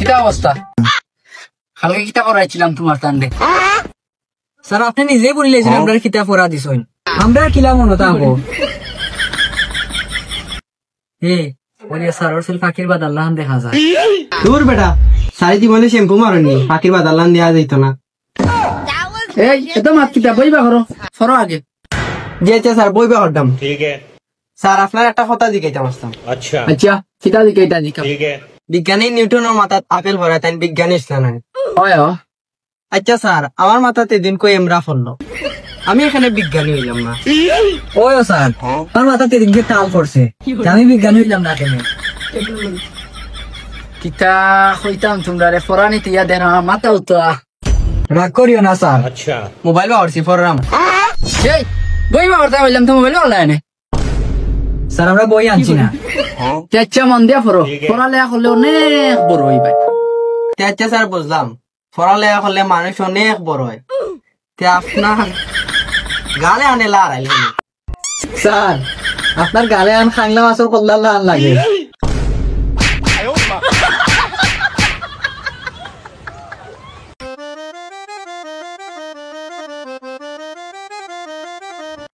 কিতা অবস্থা? কালকে কিতা করাইছিলাম তোমার তান্ডে? স্যার আপনি নিজেই বলিলেছেন আপনার কিতাব পড়া দিছেন, আমরা কিলা মনে থাকবো স্যার পাখির বাদ আল্লাহ দেখা যায়। দূর বেটা, সারি জীবনে শ্যাম্পু মারনি, পাখির বাদ আল্লাহ দেওয়া যাইতো না। এই একদম হাত কিতা বইবা করো, সরো আগে। জি আচ্ছা স্যার, বইবে হরদাম। স্যার আপনার একটা কথা জিজ্ঞাইতাম আসতাম। আচ্ছা কিতা দিকে এটা দিকা। বিজ্ঞানী নিউটনের মাথাত আপেল ভরা, তাই বিজ্ঞানী ইসলাম। হয় আচ্ছা স্যার, আমার মাথাতে দিন কই এমরা ফললো, আমি এখানে বিজ্ঞানী হইলাম না। ও স্যার আমার মাথাতে দিনকে তাল পড়ছে, আমি বিজ্ঞানী হইলাম না কেন? কিতা হইতাম তোমরা রে ফরানি তিয়া দেন মাথা উতা। রাগ করিও না স্যার। মোবাইল বা হরছি ফরাম। এই বইবা করতে বললাম তো মোবাইল অনলাইনে। স্যার আমরা বই আনছি না। আচ্ছা মন দিয়া পড়ো, পড়ালেখা করলে অনেক বড় হইবে। আচ্ছা স্যার বুঝলাম, পড়ালেখা করলে মানুষ অনেক বড় হয়। আপনার গালে আনে লাড়াইল। স্যার আপনার গালে আন খাংলা মাছের কল্লা লাগে।